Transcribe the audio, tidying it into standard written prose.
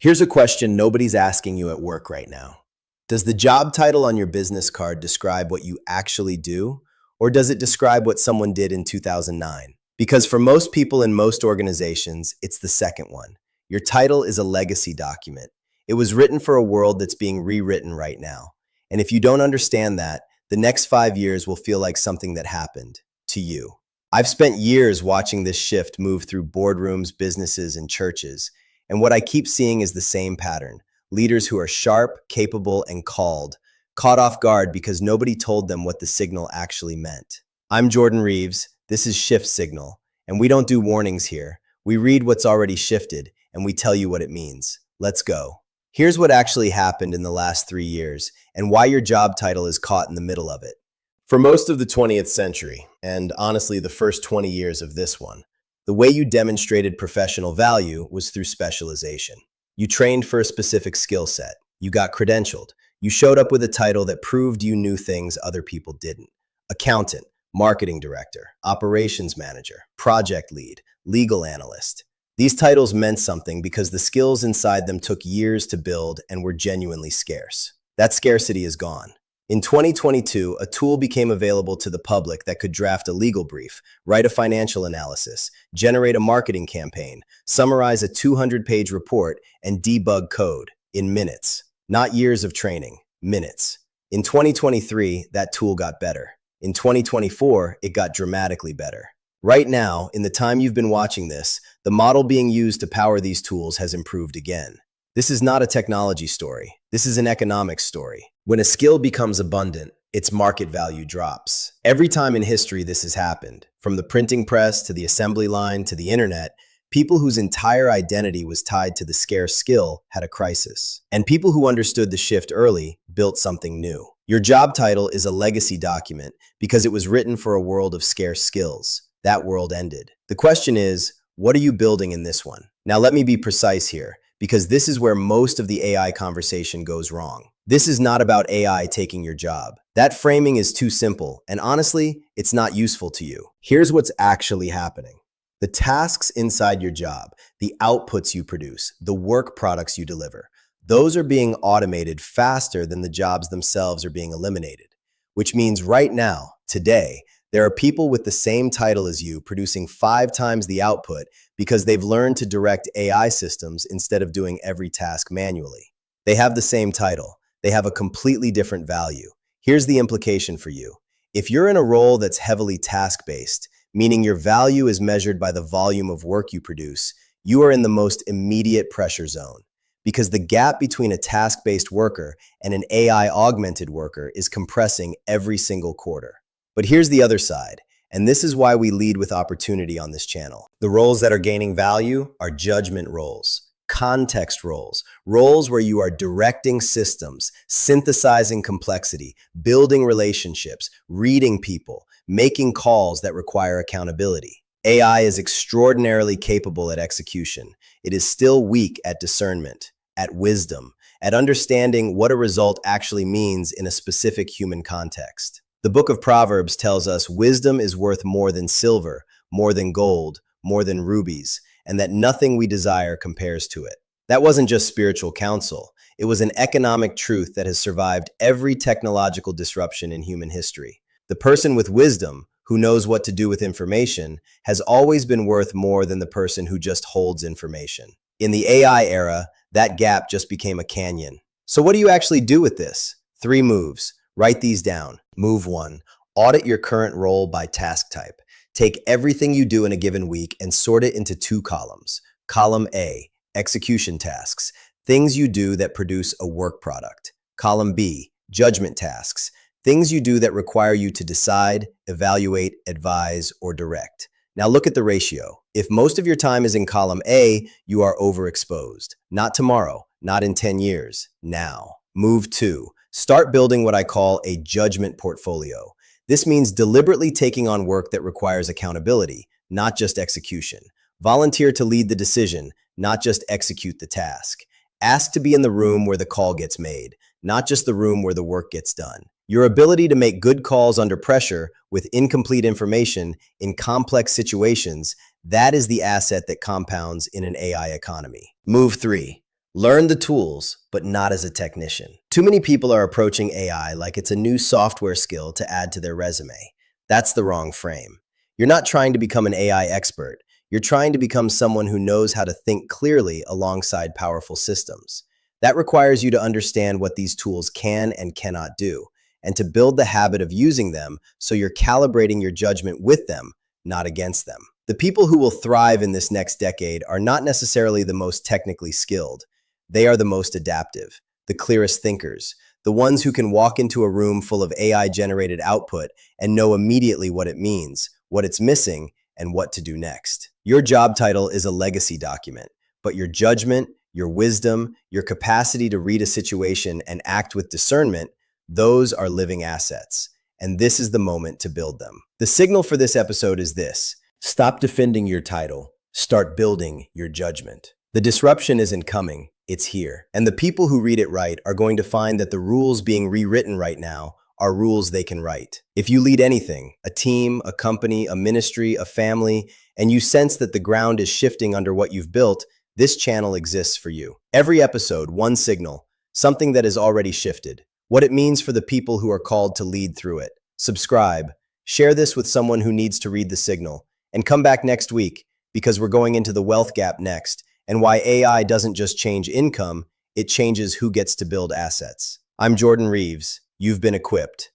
Here's a question nobody's asking you at work right now. Does the job title on your business card describe what you actually do, or does it describe what someone did in 2009? Because for most people in most organizations, it's the second one. Your title is a legacy document. It was written for a world that's being rewritten right now. And if you don't understand that, the next 5 years will feel like something that happened to you. I've spent years watching this shift move through boardrooms, businesses, and churches. And what I keep seeing is the same pattern. Leaders who are sharp, capable, and caught off guard because nobody told them what the signal actually meant. I'm Jordan Reeves. This is Shift Signal. And we don't do warnings here. We read what's already shifted, and we tell you what it means. Let's go. Here's what actually happened in the last 3 years, and why your job title is caught in the middle of it. For most of the 20th century, and honestly the first 20 years of this one, the way you demonstrated professional value was through specialization. You trained for a specific skill set. You got credentialed. You showed up with a title that proved you knew things other people didn't. Accountant, marketing director, operations manager, project lead, legal analyst. These titles meant something because the skills inside them took years to build and were genuinely scarce. That scarcity is gone. In 2022, a tool became available to the public that could draft a legal brief, write a financial analysis, generate a marketing campaign, summarize a 200-page report, and debug code in minutes. Not years of training, minutes. In 2023, that tool got better. In 2024, it got dramatically better. Right now, in the time you've been watching this, the model being used to power these tools has improved again. This is not a technology story. This is an economics story. When a skill becomes abundant, its market value drops. Every time in history this has happened, from the printing press to the assembly line to the internet, people whose entire identity was tied to the scarce skill had a crisis. And people who understood the shift early built something new. Your job title is a legacy document because it was written for a world of scarce skills. That world ended. The question is, what are you building in this one? Now let me be precise here, because this is where most of the AI conversation goes wrong. This is not about AI taking your job. That framing is too simple, and honestly, it's not useful to you. Here's what's actually happening. The tasks inside your job, the outputs you produce, the work products you deliver, those are being automated faster than the jobs themselves are being eliminated. Which means right now, today, there are people with the same title as you producing 5 times the output because they've learned to direct AI systems instead of doing every task manually. They have the same title. They have a completely different value. Here's the implication for you. If you're in a role that's heavily task-based, meaning your value is measured by the volume of work you produce, you are in the most immediate pressure zone. Because the gap between a task-based worker and an AI-augmented worker is compressing every single quarter. But here's the other side, and this is why we lead with opportunity on this channel. The roles that are gaining value are judgment roles, context roles, roles where you are directing systems, synthesizing complexity, building relationships, reading people, making calls that require accountability. AI is extraordinarily capable at execution. It is still weak at discernment, at wisdom, at understanding what a result actually means in a specific human context. The book of Proverbs tells us wisdom is worth more than silver, more than gold, more than rubies, and that nothing we desire compares to it. That wasn't just spiritual counsel. It was an economic truth that has survived every technological disruption in human history. The person with wisdom, who knows what to do with information, has always been worth more than the person who just holds information. In the AI era, that gap just became a canyon. So what do you actually do with this? 3 moves. Write these down. Move 1. Audit your current role by task type. Take everything you do in a given week and sort it into 2 columns. Column A, execution tasks, things you do that produce a work product. Column B, judgment tasks, things you do that require you to decide, evaluate, advise, or direct. Now look at the ratio. If most of your time is in column A, you are overexposed. Not tomorrow, not in 10 years, now. Move 2. Start building what I call a judgment portfolio. This means deliberately taking on work that requires accountability, not just execution. Volunteer to lead the decision, not just execute the task. Ask to be in the room where the call gets made, not just the room where the work gets done. Your ability to make good calls under pressure with incomplete information in complex situations, that is the asset that compounds in an AI economy. Move 3. Learn the tools, but not as a technician. Too many people are approaching AI like it's a new software skill to add to their resume. That's the wrong frame. You're not trying to become an AI expert. You're trying to become someone who knows how to think clearly alongside powerful systems. That requires you to understand what these tools can and cannot do, and to build the habit of using them so you're calibrating your judgment with them, not against them. The people who will thrive in this next decade are not necessarily the most technically skilled. They are the most adaptive, the clearest thinkers, the ones who can walk into a room full of AI-generated output and know immediately what it means, what it's missing, and what to do next. Your job title is a legacy document, but your judgment, your wisdom, your capacity to read a situation and act with discernment, those are living assets. And this is the moment to build them. The signal for this episode is this: stop defending your title, start building your judgment. The disruption isn't coming, it's here. And the people who read it right are going to find that the rules being rewritten right now are rules they can write. If you lead anything, a team, a company, a ministry, a family, and you sense that the ground is shifting under what you've built, this channel exists for you. Every episode, one signal, something that has already shifted, what it means for the people who are called to lead through it. Subscribe, share this with someone who needs to read the signal, and come back next week because we're going into the wealth gap next, and why AI doesn't just change income, it changes who gets to build assets. I'm Jordan Reeves. You've been equipped.